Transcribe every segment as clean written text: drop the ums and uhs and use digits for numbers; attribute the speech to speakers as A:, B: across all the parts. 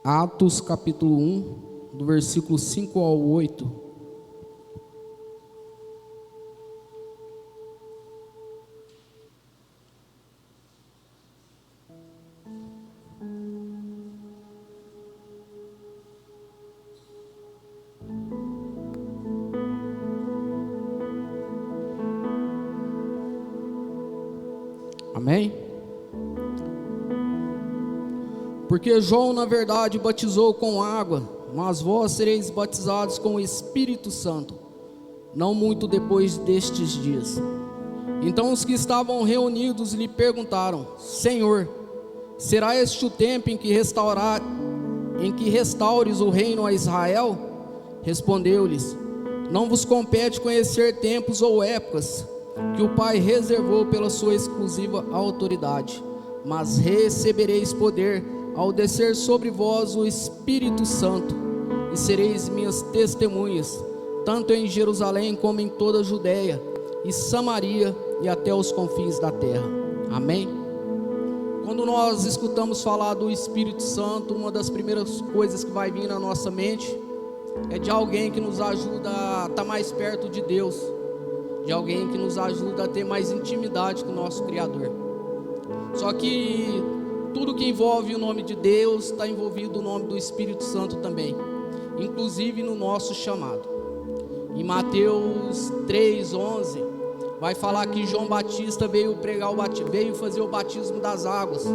A: Atos capítulo 1, do versículo 5 ao 8. Amém? Porque João, na verdade, batizou com água, mas vós sereis batizados com o Espírito Santo, não muito depois destes dias. Então os que estavam reunidos lhe perguntaram: Senhor, será este o tempo em que restaures o reino a Israel? Respondeu-lhes: Não vos compete conhecer tempos ou épocas que o Pai reservou pela sua exclusiva autoridade, mas recebereis poder ao descer sobre vós o Espírito Santo, e sereis minhas testemunhas, tanto em Jerusalém como em toda a Judeia e Samaria e até os confins da terra. Amém? Quando nós escutamos falar do Espírito Santo, uma das primeiras coisas que vai vir na nossa mente é de alguém que nos ajuda a estar mais perto de Deus, de alguém que nos ajuda a ter mais intimidade com o nosso Criador. Só que tudo que envolve o nome de Deus está envolvido o nome do Espírito Santo também, inclusive no nosso chamado. Em Mateus 3:11 vai falar que João Batista veio fazer o batismo das águas,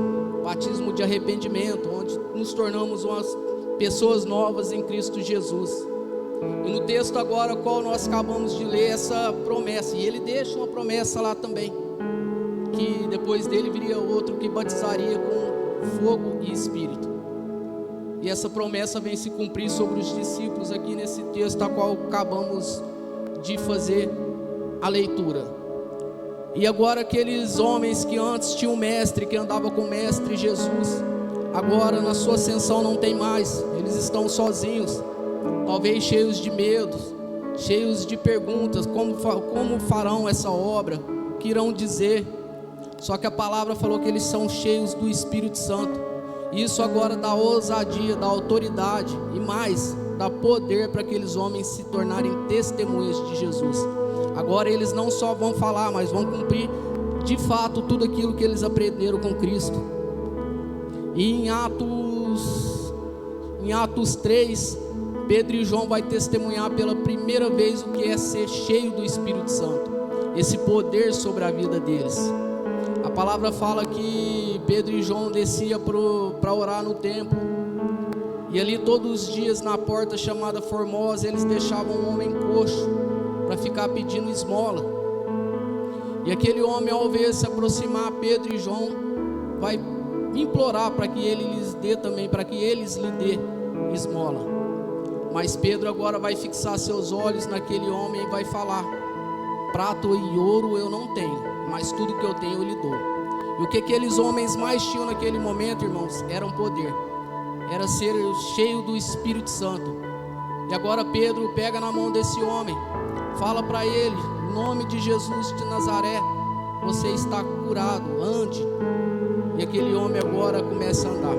A: batismo de arrependimento, onde nos tornamos umas pessoas novas em Cristo Jesus. E no texto agora, qual nós acabamos de ler, essa promessa, e ele deixa uma promessa lá também, que depois dele viria outro que batizaria com fogo e espírito. E essa promessa vem se cumprir sobre os discípulos aqui nesse texto a qual acabamos de fazer a leitura. E agora aqueles homens que antes tinham um mestre, que andava com o mestre Jesus, agora na sua ascensão não tem mais, eles estão sozinhos, talvez cheios de medo, cheios de perguntas, como farão essa obra, o que irão dizer. Só que a palavra falou que eles são cheios do Espírito Santo. Isso agora dá ousadia, dá autoridade e mais, dá poder para aqueles homens se tornarem testemunhas de Jesus. Agora eles não só vão falar, mas vão cumprir de fato tudo aquilo que eles aprenderam com Cristo. E em Atos 3, Pedro e João vai testemunhar pela primeira vez o que é ser cheio do Espírito Santo, esse poder sobre a vida deles. A palavra fala que Pedro e João desciam para orar no templo, e ali todos os dias na porta chamada Formosa eles deixavam um homem coxo para ficar pedindo esmola. E aquele homem, ao ver se aproximar Pedro e João, vai implorar para que ele lhes dê também, para que eles lhe dê esmola. Mas Pedro agora vai fixar seus olhos naquele homem e vai falar: prata e ouro eu não tenho, mas tudo que eu tenho eu lhe dou. E o que aqueles homens mais tinham naquele momento, irmãos, era um poder, era ser cheio do Espírito Santo. E agora Pedro pega na mão desse homem, fala para ele: em nome de Jesus de Nazaré, você está curado, ande. E aquele homem agora começa a andar.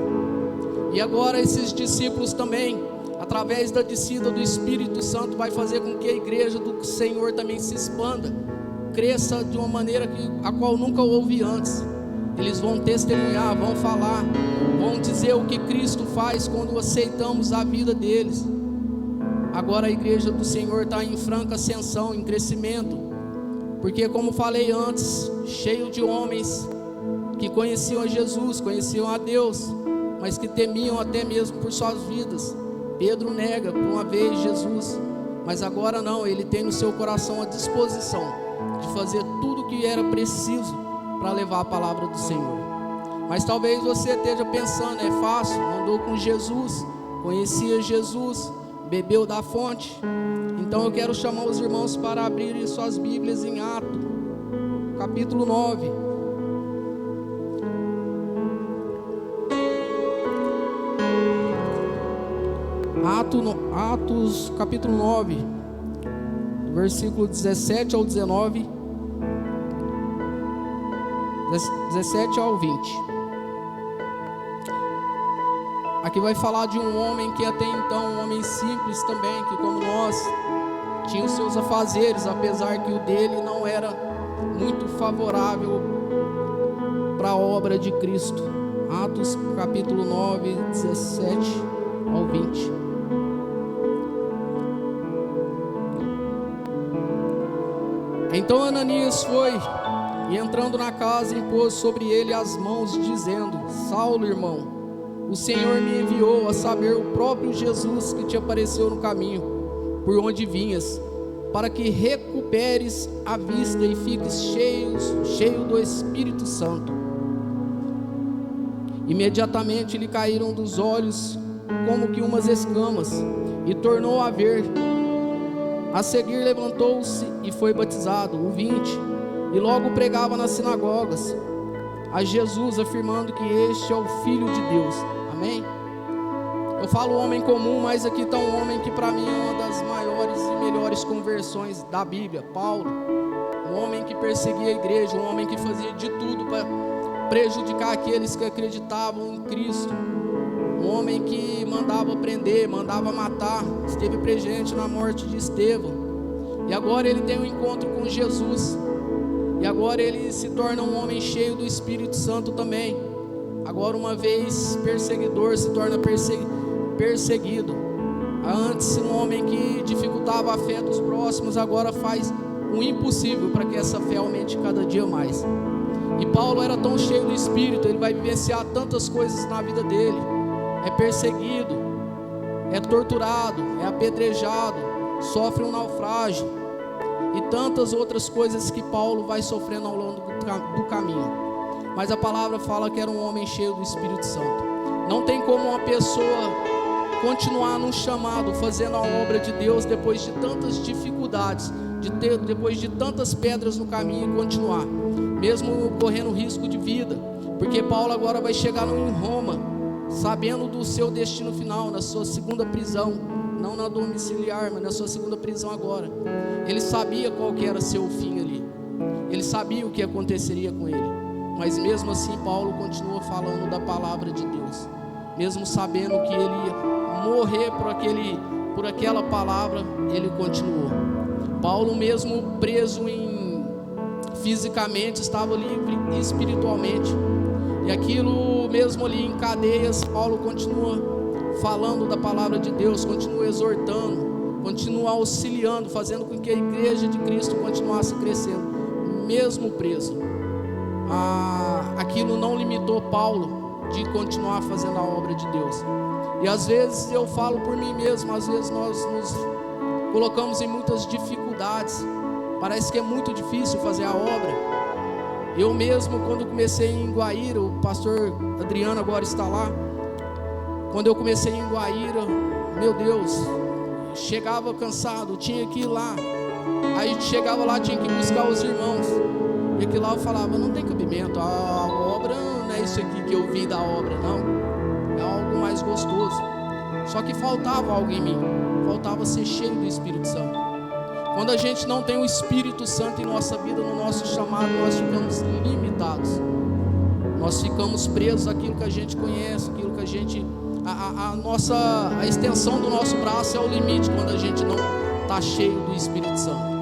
A: E agora esses discípulos também, através da descida do Espírito Santo, vai fazer com que a igreja do Senhor também se expanda, cresça de uma maneira a qual nunca houve antes. Eles vão testemunhar, vão falar, vão dizer o que Cristo faz quando aceitamos a vida deles. Agora a igreja do Senhor está em franca ascensão, em crescimento, porque, como falei antes, cheio de homens que conheciam a Jesus, conheciam a Deus, mas que temiam até mesmo por suas vidas. Pedro nega por uma vez Jesus, mas agora não, ele tem no seu coração a disposição de fazer tudo o que era preciso para levar a palavra do Senhor. Mas talvez você esteja pensando: é fácil, andou com Jesus, conhecia Jesus, bebeu da fonte. Então eu quero chamar os irmãos para abrirem suas Bíblias em Atos, capítulo 9. Atos capítulo 9, versículo 17 ao 19, 17 ao 20. Aqui vai falar de um homem que até então, um homem simples também, que como nós, tinha os seus afazeres, apesar que o dele não era muito favorável para a obra de Cristo. Atos capítulo 9, 17 ao 20. Então Ananias foi, e entrando na casa, impôs sobre ele as mãos, dizendo: Saulo, irmão, o Senhor me enviou, a saber, o próprio Jesus que te apareceu no caminho, por onde vinhas, para que recuperes a vista e fiques cheio do Espírito Santo. Imediatamente lhe caíram dos olhos como que umas escamas, e tornou a ver. A seguir levantou-se e foi batizado, o 20, e logo pregava nas sinagogas a Jesus, afirmando que este é o Filho de Deus. Amém? Eu falo homem comum, mas aqui está um homem que para mim é uma das maiores e melhores conversões da Bíblia, Paulo. Um homem que perseguia a igreja, um homem que fazia de tudo para prejudicar aqueles que acreditavam em Cristo. Um homem que mandava prender, mandava matar, esteve presente na morte de Estevão. E agora ele tem um encontro com Jesus. E agora ele se torna um homem cheio do Espírito Santo também. Agora, uma vez perseguidor, se torna perseguido. Antes um homem que dificultava a fé dos próximos, agora faz o impossível para que essa fé aumente cada dia mais. E Paulo era tão cheio do Espírito, ele vai vivenciar tantas coisas na vida dele. É perseguido, é torturado, é apedrejado, sofre um naufrágio e tantas outras coisas que Paulo vai sofrendo ao longo do caminho. Mas a palavra fala que era um homem cheio do Espírito Santo. Não tem como uma pessoa continuar num chamado, fazendo a obra de Deus depois de tantas dificuldades, depois de tantas pedras no caminho, e continuar, mesmo correndo risco de vida, porque Paulo agora vai chegar em Roma, sabendo do seu destino final, na sua segunda prisão, não na domiciliar, mas na sua segunda prisão agora. Ele sabia qual que era seu fim ali, ele sabia o que aconteceria com ele, mas mesmo assim Paulo continua falando da palavra de Deus, mesmo sabendo que ele ia morrer por aquela palavra, ele continuou. Paulo, mesmo preso fisicamente, estava livre espiritualmente, e aquilo mesmo ali em cadeias, Paulo continua falando da palavra de Deus, continua exortando, continua auxiliando, fazendo com que a igreja de Cristo continuasse crescendo, mesmo preso. Aquilo não limitou Paulo de continuar fazendo a obra de Deus. E às vezes eu falo por mim mesmo, às vezes nós nos colocamos em muitas dificuldades, parece que é muito difícil fazer a obra. Eu mesmo, quando comecei em Guaíra, o pastor Adriano agora está lá. Quando eu comecei em Guaíra, meu Deus, chegava cansado, tinha que ir lá. Aí chegava lá, tinha que buscar os irmãos. E que lá eu falava, não tem cabimento, a obra não é isso aqui que eu vi da obra, não. É algo mais gostoso. Só que faltava algo em mim, faltava ser cheio do Espírito Santo. Quando a gente não tem o Espírito Santo em nossa vida, no nosso chamado, nós ficamos limitados. Nós ficamos presos àquilo que a gente conhece, aquilo que a gente... A extensão do nosso braço é o limite quando a gente não está cheio do Espírito Santo.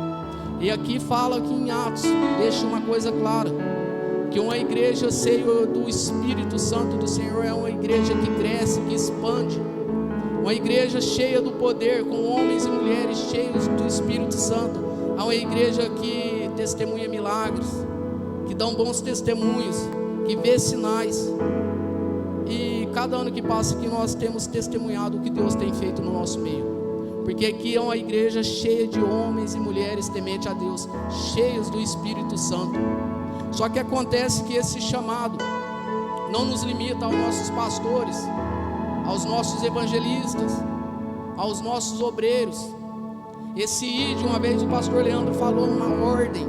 A: E aqui fala que em Atos, deixa uma coisa clara, que uma igreja cheia do Espírito Santo do Senhor é uma igreja que cresce, que expande. Uma igreja cheia do poder, com homens e mulheres cheios do Espírito Santo. É uma igreja que testemunha milagres, que dão bons testemunhos, que vê sinais. E cada ano que passa aqui nós temos testemunhado o que Deus tem feito no nosso meio. Porque aqui é uma igreja cheia de homens e mulheres tementes a Deus, cheios do Espírito Santo. Só que acontece que esse chamado não nos limita aos nossos pastores, aos nossos evangelistas, aos nossos obreiros. Esse ir, de uma vez o pastor Leandro falou uma ordem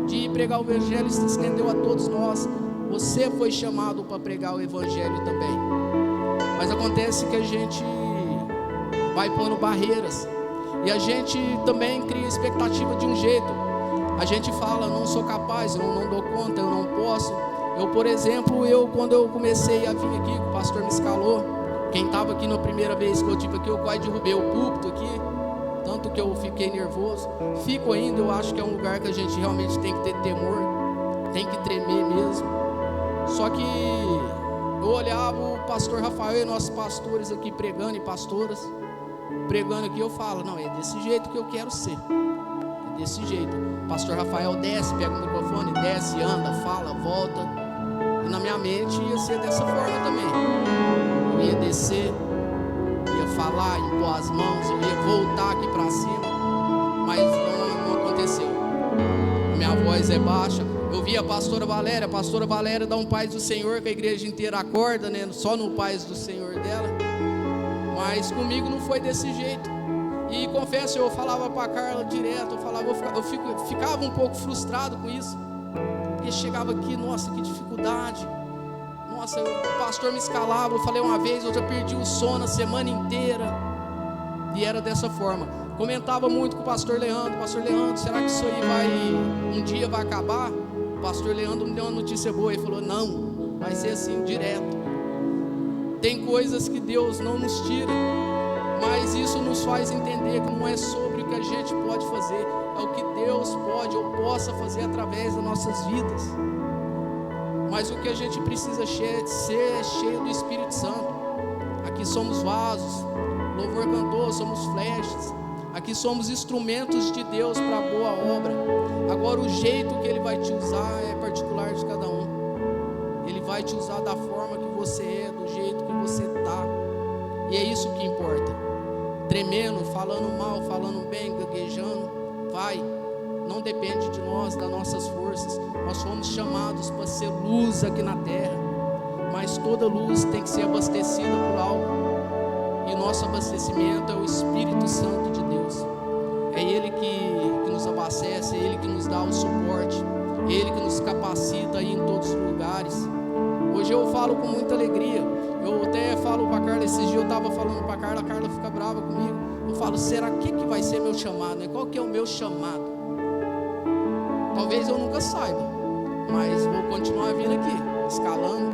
A: de ir pregar o evangelho, se estendeu a todos nós. Você foi chamado para pregar o evangelho também. Mas acontece que a gente vai pondo barreiras, e a gente também cria expectativa de um jeito. A gente fala, não sou capaz, eu não dou conta, eu não posso. Eu, por exemplo, quando eu comecei a vir aqui, o pastor me escalou, Quem estava aqui na primeira vez que eu tive aqui, eu quase derrubei o púlpito aqui, tanto que eu fiquei nervoso. Fico ainda, eu acho que é um lugar que a gente realmente tem que ter temor, tem que tremer mesmo. Só que eu olhava o pastor Rafael e nossos pastores aqui pregando, e pastoras pregando aqui, eu falo, não, é desse jeito que eu quero ser, é desse jeito. O pastor Rafael desce, pega o microfone, desce, anda, fala, volta, e na minha mente ia ser dessa forma também. Eu ia descer, ia falar, impor as mãos, eu ia voltar aqui para cima, mas não aconteceu. Minha voz é baixa. Eu vi a pastora Valéria dá um Paz do Senhor, que a igreja inteira acorda, né? Só no Paz do Senhor dela. Mas comigo não foi desse jeito. E confesso, eu falava para a Carla direto, eu ficava um pouco frustrado com isso. Porque chegava aqui, nossa, que dificuldade. Nossa, o pastor me escalava, eu falei uma vez, eu já perdi o sono a semana inteira. E era dessa forma. Comentava muito com o pastor Leandro, será que isso aí um dia vai acabar? O pastor Leandro me deu uma notícia boa, ele falou, não, vai ser assim, direto. Tem coisas que Deus não nos tira, mas isso nos faz entender que não é sobre o que a gente pode fazer, é o que Deus pode ou possa fazer através das nossas vidas. Mas o que a gente precisa ser é cheio do Espírito Santo. Aqui somos vasos, louvor cantor, somos flechas. Aqui somos instrumentos de Deus para a boa obra. Agora o jeito que Ele vai te usar é particular de cada um. Ele vai te usar da forma que você é, do jeito que você está. E é isso que importa. Tremendo, falando mal, falando bem, gaguejando, vai. Não depende de nós, das nossas forças. Nós fomos chamados para ser luz aqui na terra. Mas toda luz tem que ser abastecida por algo. E o nosso abastecimento é o Espírito Santo de Deus. É Ele que nos abastece, é Ele que nos dá o suporte, é Ele que nos capacita aí em todos os lugares. Hoje eu falo com muita alegria. Eu até falo para a Carla, esses dias eu estava falando para a Carla fica brava comigo. Eu falo, será que vai ser meu chamado? Né? Qual que é o meu chamado? Talvez eu nunca saiba, mas vou continuar vindo aqui, escalando,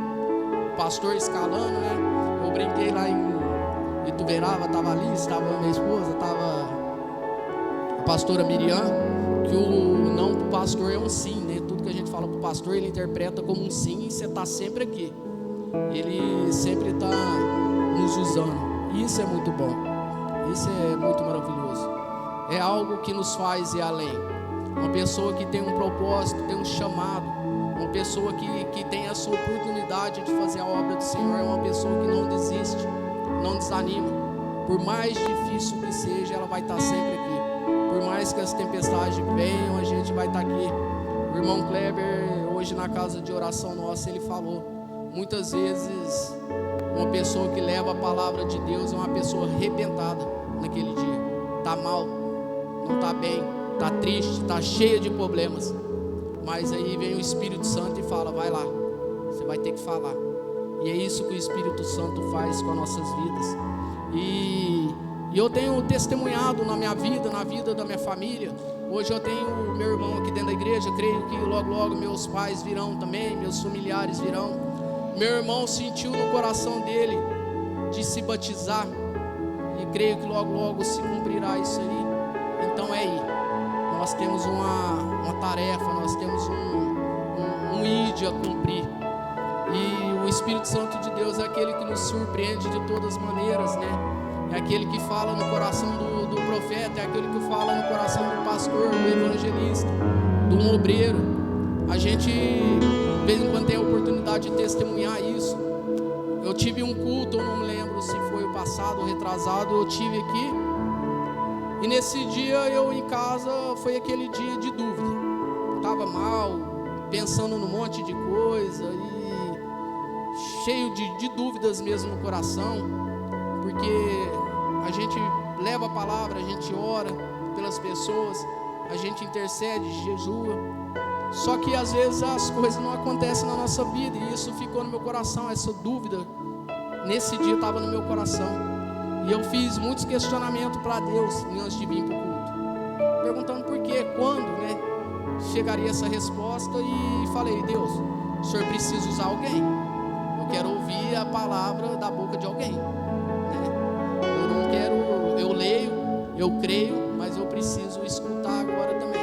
A: o pastor escalando, né? Eu brinquei lá em Ituverava, estava ali, estava minha esposa, estava a pastora Miriam, que o não para o pastor é um sim, né? Tudo que a gente fala para o pastor, ele interpreta como um sim, e você está sempre aqui, ele sempre está nos usando, e isso é muito bom, isso é muito maravilhoso, é algo que nos faz ir além. Uma pessoa que tem um propósito, tem um chamado, uma pessoa que tem essa oportunidade de fazer a obra do Senhor, é uma pessoa que não desiste, não desanima. Por mais difícil que seja, ela vai estar sempre aqui. Por mais que as tempestades venham, a gente vai estar aqui. O irmão Kleber, hoje na casa de oração nossa, ele falou, muitas vezes uma pessoa que leva a palavra de Deus é uma pessoa arrebentada naquele dia, está mal, não está bem, está triste, está cheia de problemas, mas aí vem o Espírito Santo e fala, vai lá, você vai ter que falar. E é isso que o Espírito Santo faz com as nossas vidas. E eu tenho testemunhado na minha vida, na vida da minha família. Hoje eu tenho meu irmão aqui dentro da igreja, creio que logo meus pais virão também, meus familiares virão. Meu irmão sentiu no coração dele de se batizar, e creio que logo se cumprirá isso aí. Então é aí. Nós temos uma tarefa, nós temos um ide a cumprir. E o Espírito Santo de Deus é aquele que nos surpreende de todas as maneiras, né? É aquele que fala no coração do profeta, é aquele que fala no coração do pastor, do evangelista, do obreiro. A gente, de vez em quando, tem a oportunidade de testemunhar isso. Eu tive um culto, eu não me lembro se foi o passado ou retrasado, eu tive aqui. E nesse dia eu em casa, foi aquele dia de dúvida. Estava mal, pensando num monte de coisa e cheio de dúvidas mesmo no coração, porque a gente leva a palavra, a gente ora pelas pessoas, a gente intercede, jejua, só que às vezes as coisas não acontecem na nossa vida, e isso ficou no meu coração, essa dúvida, nesse dia estava no meu coração, e eu fiz muitos questionamentos para Deus antes de vir para o culto, perguntando por quê, quando, né, chegaria essa resposta, e falei, Deus, o Senhor precisa usar alguém. Eu quero ouvir a palavra da boca de alguém, né? Eu não quero, eu leio, eu creio, mas eu preciso escutar agora também.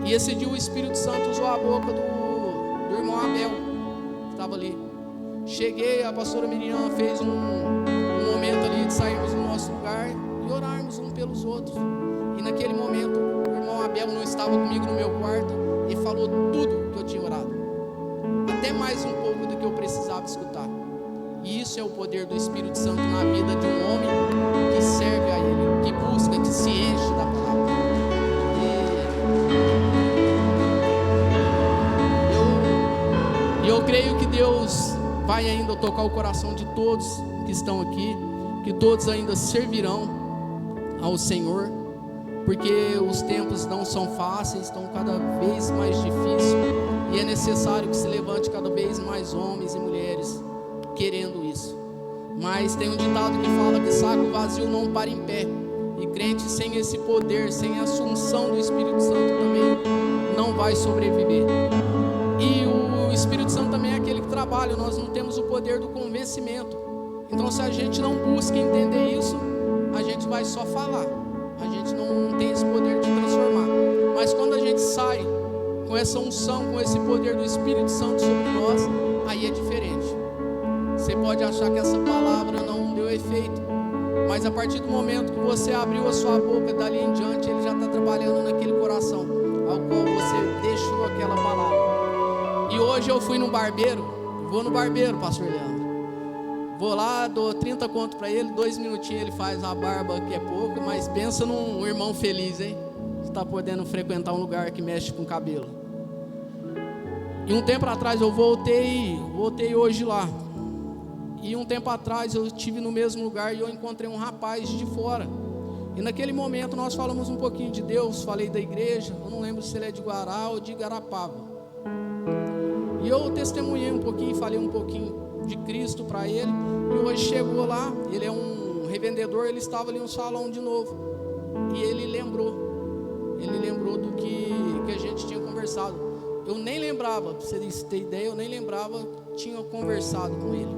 A: E esse dia o Espírito Santo usou a boca do irmão Abel, que estava ali. Cheguei, a pastora Miriam fez um momento ali de sairmos do nosso lugar e orarmos uns pelos outros. E naquele momento o irmão Abel não estava comigo no meu quarto e falou tudo que eu tinha orado, até mais um pouco do que eu precisava escutar. E isso é o poder do Espírito Santo na vida de um homem que serve a Ele, que busca, que se enche da palavra. E eu creio que Deus vai ainda tocar o coração de todos que estão aqui, que todos ainda servirão ao Senhor, porque os tempos não são fáceis, estão cada vez mais difíceis, e é necessário que se levante cada vez mais homens e mulheres querendo isso. Mas tem um ditado que fala que saco vazio não para em pé, e crente sem esse poder, sem a assunção do Espírito Santo também não vai sobreviver. E o Espírito Santo também é aquele que trabalha. Nós não temos o poder do convencimento. Então, se a gente não busca entender isso, a gente vai só falar. A gente não tem esse poder de transformar. Mas quando a gente sai com essa unção, com esse poder do Espírito Santo sobre nós, aí é diferente. Você pode achar que essa palavra não deu efeito, mas a partir do momento que você abriu a sua boca, dali em diante, Ele já está trabalhando naquele coração ao qual você deixou aquela palavra. E hoje eu fui no barbeiro, vou no barbeiro, pastor Leandro. Vou lá, dou 30 conto para ele, 2 minutinhos ele faz a barba, que é pouco, mas pensa num irmão feliz, hein? Você está podendo frequentar um lugar que mexe com cabelo. E um tempo atrás eu voltei hoje lá. E um tempo atrás eu estive no mesmo lugar e eu encontrei um rapaz de fora. E naquele momento nós falamos um pouquinho de Deus, falei da igreja, eu não lembro se ele é de Guará ou de Garapava. E eu testemunhei um pouquinho, falei um pouquinho de Cristo para ele. E hoje chegou lá, ele é um revendedor, ele estava ali no salão de novo. E ele lembrou do que a gente tinha conversado. Eu nem lembrava, para vocês terem ideia, eu nem lembrava, tinha conversado com ele.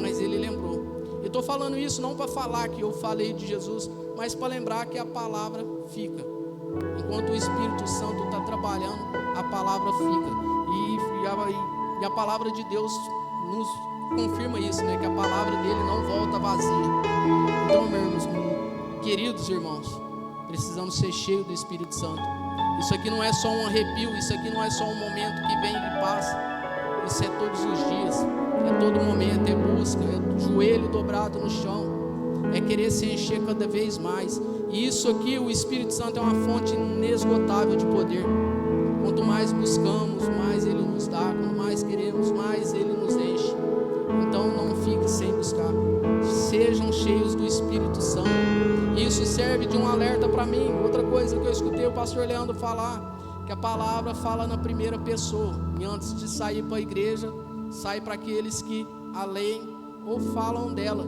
A: Mas ele lembrou. Eu estou falando isso não para falar que eu falei de Jesus, mas para lembrar que a palavra fica. Enquanto o Espírito Santo está trabalhando, a palavra fica. E a palavra de Deus nos confirma isso, né? Que a palavra dele não volta vazia. Então, meus queridos irmãos, precisamos ser cheios do Espírito Santo. Isso aqui não é só um arrepio, isso aqui não é só um momento que vem e passa. Isso é todos os dias, é todo momento, é busca, é joelho dobrado no chão, é querer se encher cada vez mais. E isso aqui, o Espírito Santo é uma fonte inesgotável de poder. Quanto mais buscamos, mais Ele nos dá. Quanto mais queremos, mais Ele nos enche. Então não fique sem buscar. Sejam cheios do Espírito Santo. Isso serve de um alerta para mim. Outra coisa que eu escutei o pastor Leandro falar, que a palavra fala na primeira pessoa. E antes de sair para a igreja, sai para aqueles que a leem ou falam dela.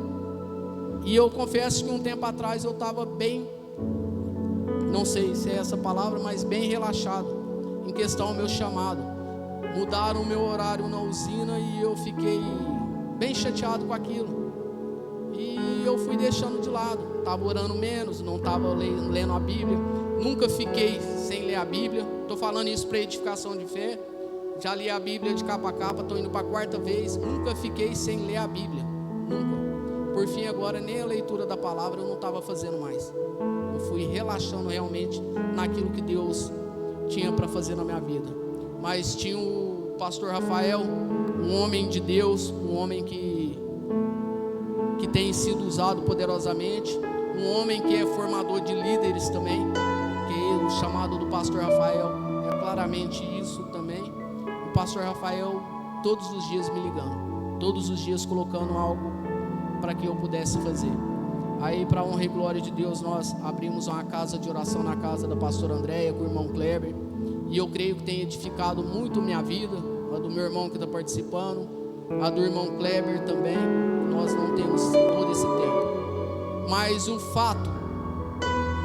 A: E eu confesso que um tempo atrás eu estava bem, não sei se é essa palavra, mas bem relaxado em questão ao meu chamado. Mudaram o meu horário na usina e eu fiquei bem chateado com aquilo. E eu fui deixando de lado. Estava orando menos, não estava lendo a Bíblia. Nunca fiquei sem ler a Bíblia. Estou falando isso para edificação de fé. Já li a Bíblia de capa a capa, estou indo para a 4ª vez. Nunca fiquei sem ler a Bíblia. Nunca. Por fim, agora nem a leitura da palavra eu não estava fazendo mais. Eu fui relaxando realmente naquilo que Deus tinha para fazer na minha vida. Mas tinha o pastor Rafael, um homem de Deus, um homem que tem sido usado poderosamente, um homem que é formador de líderes também, que o chamado do pastor Rafael é claramente isso também. O pastor Rafael todos os dias me ligando, todos os dias colocando algo para que eu pudesse fazer. Aí, para honra e glória de Deus, nós abrimos uma casa de oração na casa da pastora Andréia, com o irmão Kleber, e eu creio que tem edificado muito minha vida, a do meu irmão que está participando, a do irmão Kleber também. Nós não temos todo esse tempo, mas o fato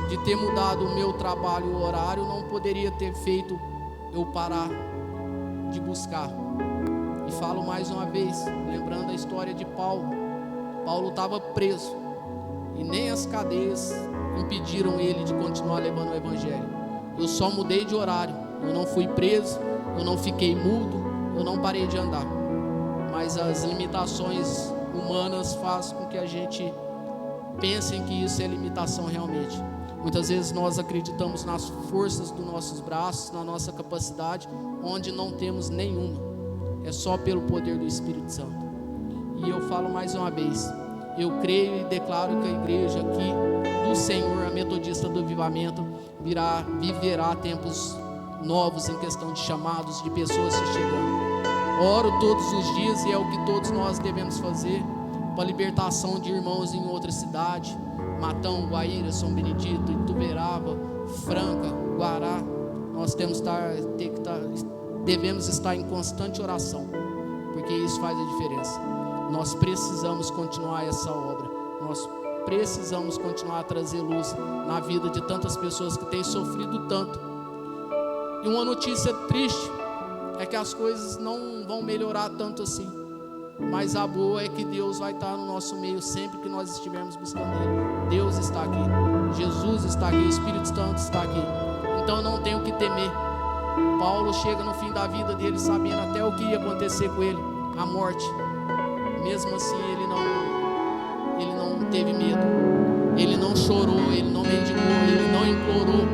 A: de ter mudado o meu trabalho, o horário, não poderia ter feito eu parar de buscar. E falo mais uma vez, lembrando a história de Paulo. Paulo estava preso e nem as cadeias impediram ele de continuar levando o evangelho. Eu só mudei de horário, eu não fui preso, eu não fiquei mudo, eu não parei de andar. Mas as limitações humanas fazem com que a gente pense que isso é limitação realmente. Muitas vezes nós acreditamos nas forças dos nossos braços, na nossa capacidade, onde não temos nenhuma. É só pelo poder do Espírito Santo. E eu falo mais uma vez, eu creio e declaro que a igreja aqui do Senhor, a Metodista do Avivamento, viverá tempos novos em questão de chamados, de pessoas se chegando. Oro todos os dias e é o que todos nós devemos fazer para a libertação de irmãos em outra cidade, Matão, Guaíra, São Benedito, Ituverava, Franca, Guará. Nós devemos estar em constante oração, porque isso faz a diferença. Nós precisamos continuar essa obra, nós precisamos continuar a trazer luz na vida de tantas pessoas que têm sofrido tanto. E uma notícia triste é que as coisas não vão melhorar tanto assim, mas a boa é que Deus vai estar no nosso meio sempre que nós estivermos buscando Ele. Deus está aqui, Jesus está aqui, o Espírito Santo está aqui, então não tenho o que temer. Paulo chega no fim da vida dele sabendo até o que ia acontecer com ele, a morte. Mesmo assim ele não teve medo, ele não chorou, ele não mendigou, ele não implorou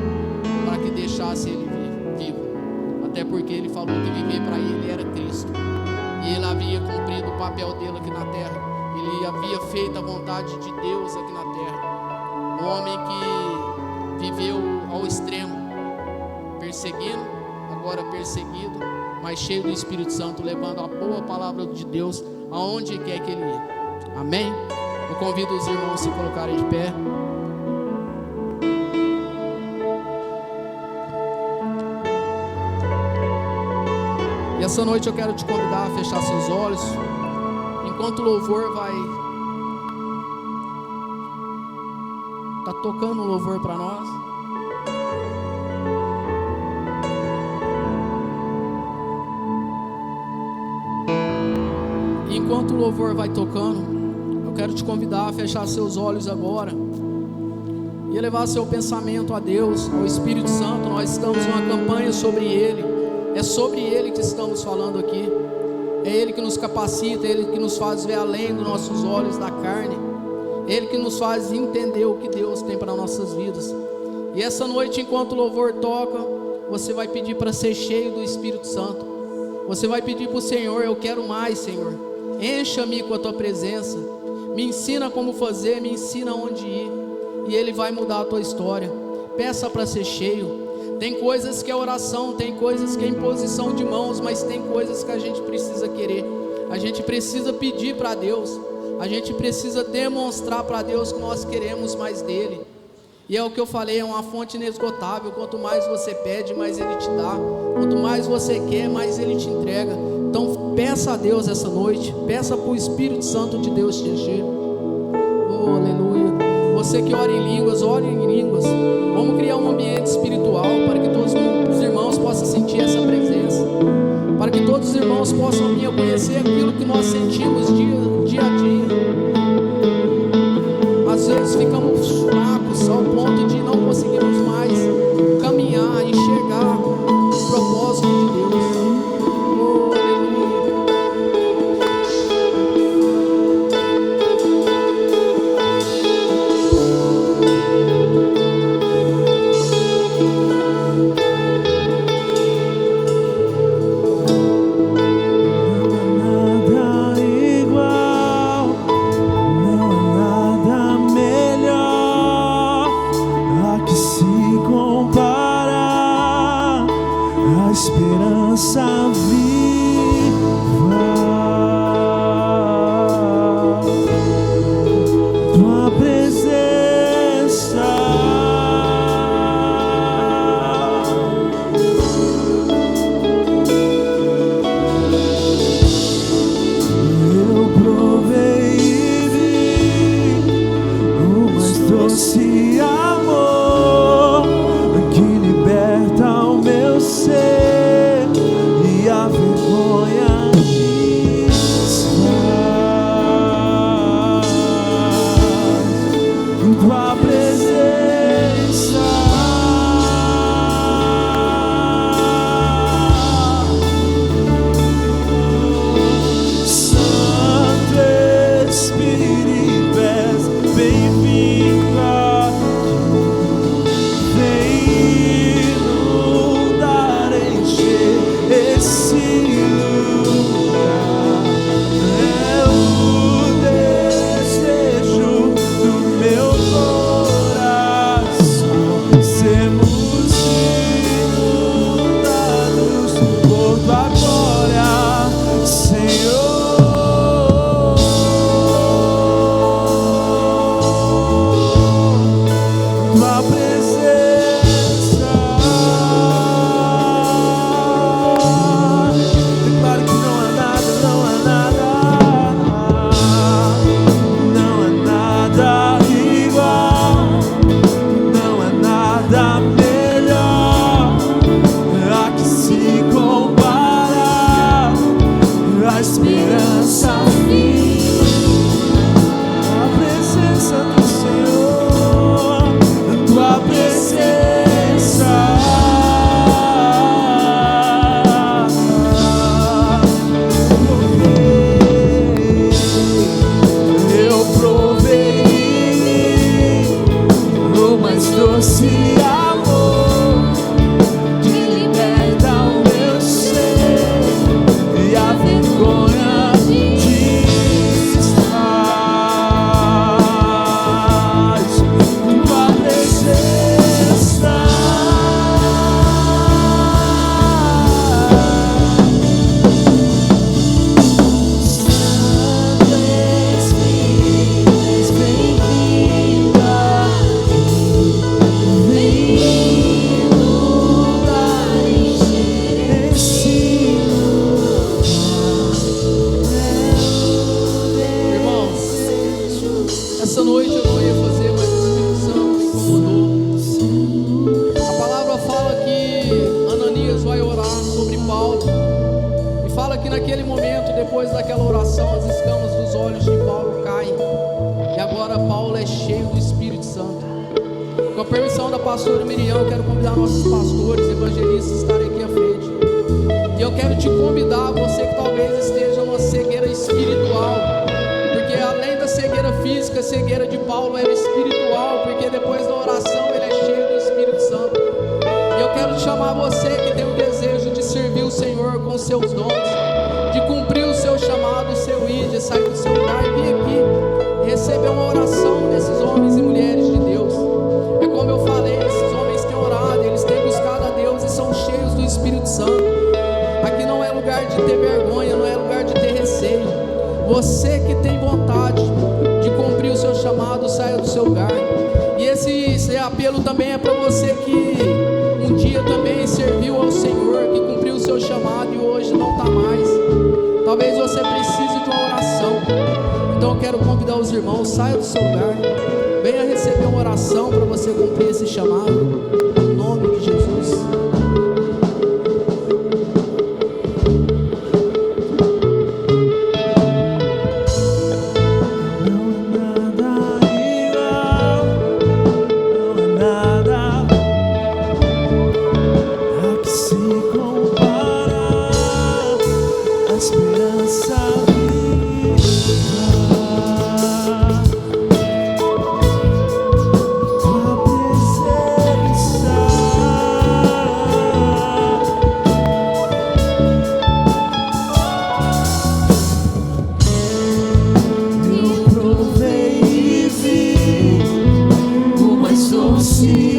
A: para que deixasse ele vivo, até porque ele falou que viver para ele era Cristo, e ele havia cumprido o papel dele aqui na terra, ele havia feito a vontade de Deus aqui na terra. Um homem que viveu ao extremo, perseguindo, agora perseguido, mas cheio do Espírito Santo, levando a boa palavra de Deus aonde quer que ele ia. Amém? Eu convido os irmãos a se colocarem de pé. E essa noite eu quero te convidar a fechar seus olhos, enquanto o louvor vai tá tocando um louvor para nós. Enquanto o louvor vai tocando, eu quero te convidar a fechar seus olhos agora e elevar seu pensamento a Deus, ao Espírito Santo. Nós estamos numa campanha sobre Ele, é sobre Ele que estamos falando aqui. É Ele que nos capacita, é Ele que nos faz ver além dos nossos olhos da carne, é Ele que nos faz entender o que Deus tem para nossas vidas. E essa noite, enquanto o louvor toca, você vai pedir para ser cheio do Espírito Santo. Você vai pedir para o Senhor: eu quero mais, Senhor, encha-me com a tua presença, me ensina como fazer, me ensina onde ir, e Ele vai mudar a tua história. Peça para ser cheio. Tem coisas que é oração, tem coisas que é imposição de mãos, mas tem coisas que a gente precisa querer, a gente precisa pedir para Deus, a gente precisa demonstrar para Deus que nós queremos mais dEle. E é o que eu falei, é uma fonte inesgotável. Quanto mais você pede, mais Ele te dá. Quanto mais você quer, mais Ele te entrega. Então peça a Deus essa noite, peça para o Espírito Santo de Deus te encher. Oh, aleluia. Você que ora em línguas, ore em línguas. Vamos criar um ambiente espiritual para que todos os irmãos possam sentir essa presença, para que todos os irmãos possam vir a conhecer aquilo que nós sentimos dia a dia. Às vezes ficamos fracos ao ponto de não conseguirmos mais caminhar, enxergar o propósito de Deus. Oh, aleluia.
B: Não há nada igual, não há nada melhor.
A: Depois daquela oração, as escamas dos olhos de Paulo caem. E agora Paulo é cheio do Espírito Santo. Com a permissão da pastora Miriam, eu quero convidar nossos pastores, evangelistas a estarem aqui à frente. E eu quero te convidar, você que talvez esteja numa cegueira espiritual, porque além da cegueira física, a cegueira de Paulo era espiritual, porque depois da oração ele é cheio do Espírito Santo. E eu quero chamar você que tem o desejo de servir o Senhor com seus dons, de cumprir o seu chamado, o seu ir, de sair do seu lugar e vir aqui receber uma oração desses homens e mulheres de Deus. É como eu falei, esses homens têm orado, eles têm buscado a Deus e são cheios do Espírito Santo. Aqui não é lugar de ter vergonha, não é lugar de ter receio. Você que tem vontade de cumprir o seu chamado, saia do seu lugar. E esse apelo também é para você que um dia também serviu ao Senhor, que cumpriu o seu chamado e hoje não está mais. Talvez você precise de uma oração. Então eu quero convidar os irmãos, saia do seu lugar, venha receber uma oração para você cumprir esse chamado, em nome de Jesus.
B: See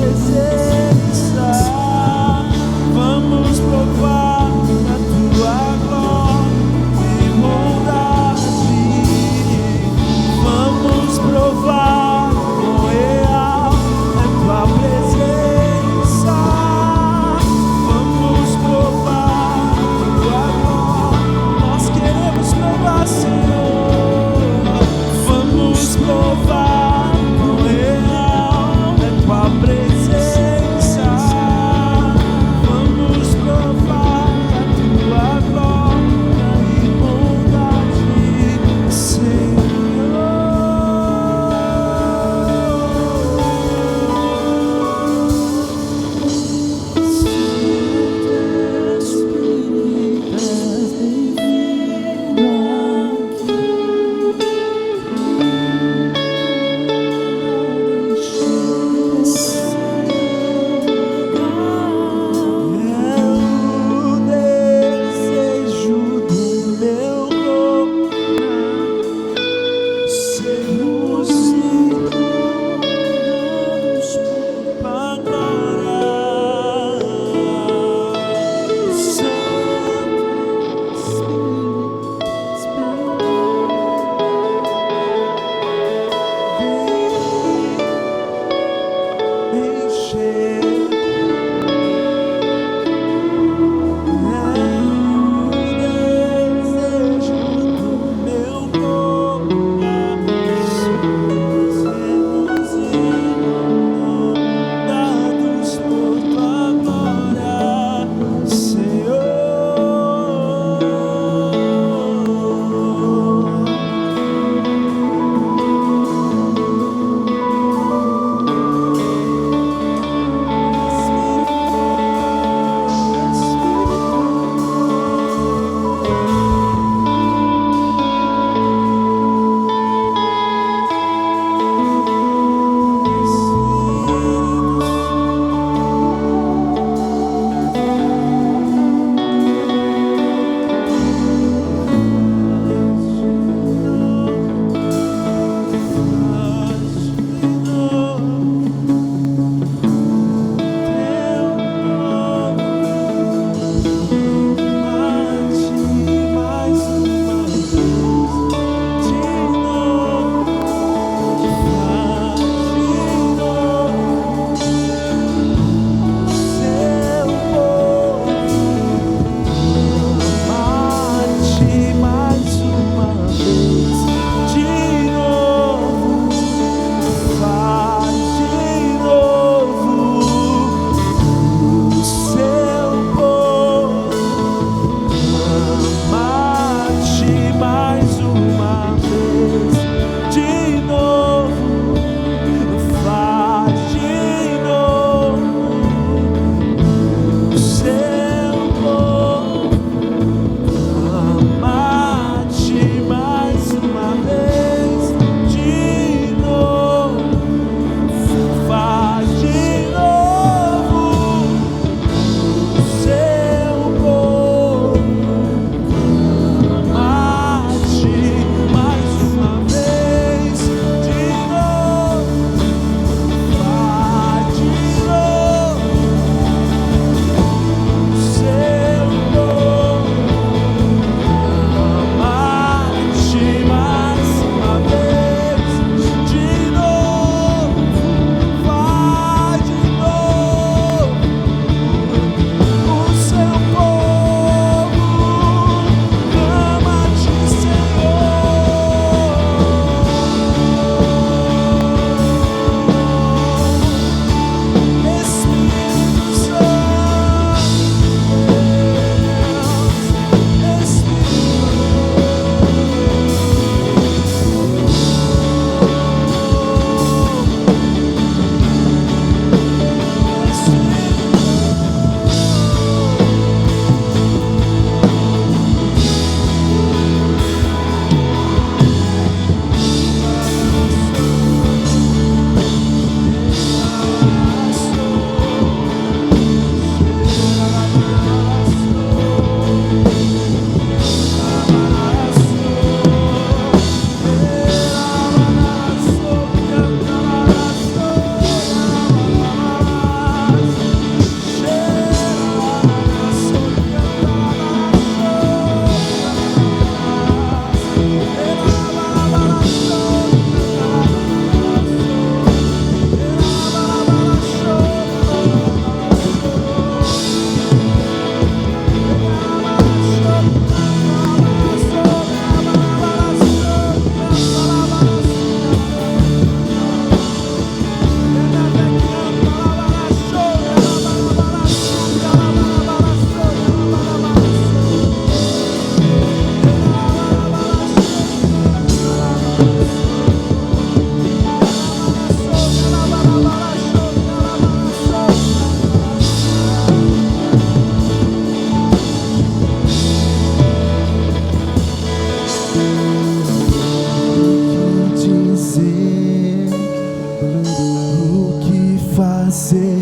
B: presença. Vamos provar a tua glória e bondade. Vamos provar quão real é tua presença. Vamos provar a tua glória. Nós queremos provar, Senhor. Vamos provar quão real é tua presença. Vamos provar a tua glória e bondade, Senhor.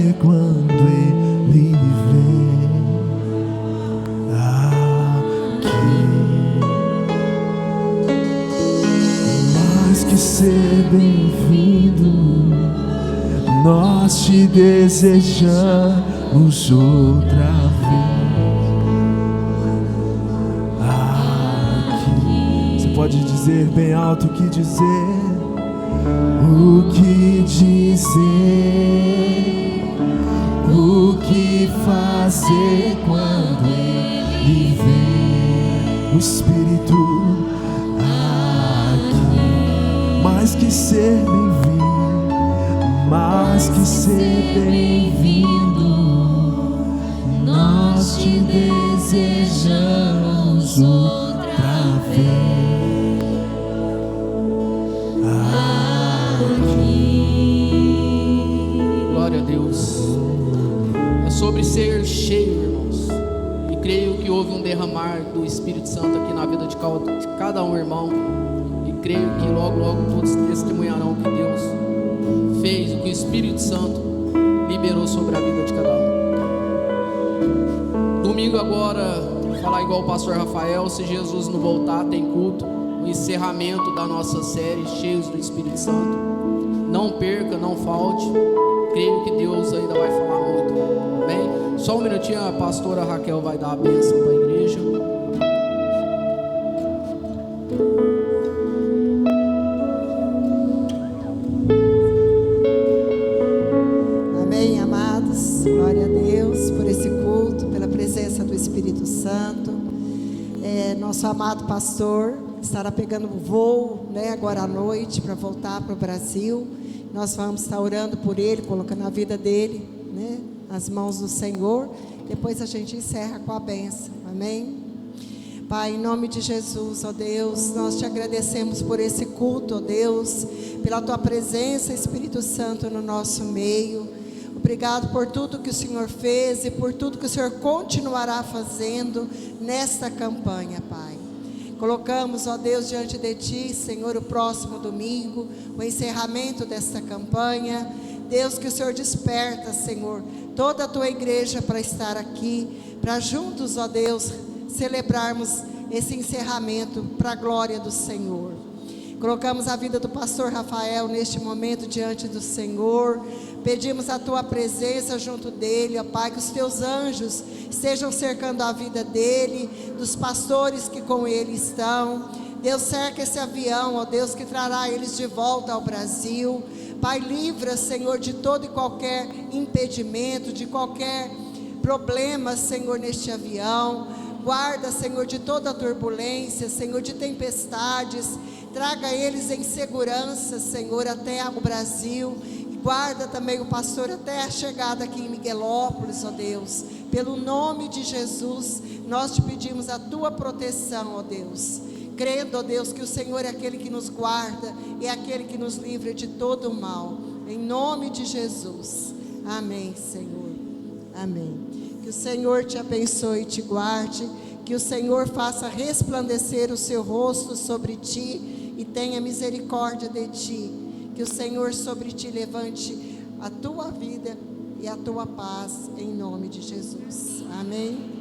B: fazer quando Ele vem aqui. Mais que ser bem-vindo, nós te desejamos outra vez aqui. Você pode dizer bem alto o que dizer. O que dizer, o que fazer quando Ele vem, o Espírito aqui. Mais que ser bem-vindo, mais que ser bem-vindo, nós te desejamos outra vez.
A: Glória a Deus. É sobre ser cheio, irmãos. E creio que houve um derramar do Espírito Santo aqui na vida de cada um, irmão. E creio que logo, logo todos testemunharão que Deus fez, o que o Espírito Santo liberou sobre a vida de cada um. Domingo agora, falar igual o pastor Rafael, se Jesus não voltar, tem culto, o encerramento da nossa série Cheios do Espírito Santo. Não perca, não falte. Creio que Deus ainda vai falar muito. Amém? Só um minutinho, a pastora Raquel vai dar a bênção para a igreja.
C: Amém, amados. Glória a Deus por esse culto, pela presença do Espírito Santo. Nosso amado pastor estará pegando voo, agora à noite, para voltar para o Brasil. Nós vamos estar orando por ele, colocando a vida dele, nas mãos do Senhor. Depois a gente encerra com a bênção. Amém? Pai, em nome de Jesus, ó Deus, nós te agradecemos por esse culto, ó Deus, pela tua presença, Espírito Santo, no nosso meio. Obrigado por tudo que o Senhor fez e por tudo que o Senhor continuará fazendo nesta campanha, Pai. Colocamos, ó Deus, diante de Ti, Senhor, o próximo domingo, o encerramento desta campanha. Deus, que o Senhor desperta, Senhor, toda a Tua igreja para estar aqui, para juntos, ó Deus, celebrarmos esse encerramento para a glória do Senhor. Colocamos a vida do pastor Rafael neste momento diante do Senhor. Pedimos a Tua presença junto dele, ó Pai, que os Teus anjos estejam cercando a vida dele, dos pastores que com ele estão. Deus, cerca esse avião, ó Deus, que trará eles de volta ao Brasil. Pai, livra, Senhor, de todo e qualquer impedimento, de qualquer problema, Senhor, neste avião. Guarda, Senhor, de toda a turbulência, Senhor, de tempestades. Traga eles em segurança, Senhor, até o Brasil. Guarda também o pastor até a chegada aqui em Miguelópolis, ó Deus. Pelo nome de Jesus, nós te pedimos a Tua proteção, ó Deus. Crendo, ó Deus, que o Senhor é aquele que nos guarda, é aquele que nos livra de todo o mal. Em nome de Jesus. Amém, Senhor. Amém. Que o Senhor te abençoe e te guarde. Que o Senhor faça resplandecer o seu rosto sobre ti e tenha misericórdia de ti. Que o Senhor sobre ti levante a tua vida e a tua paz, em nome de Jesus. Amém.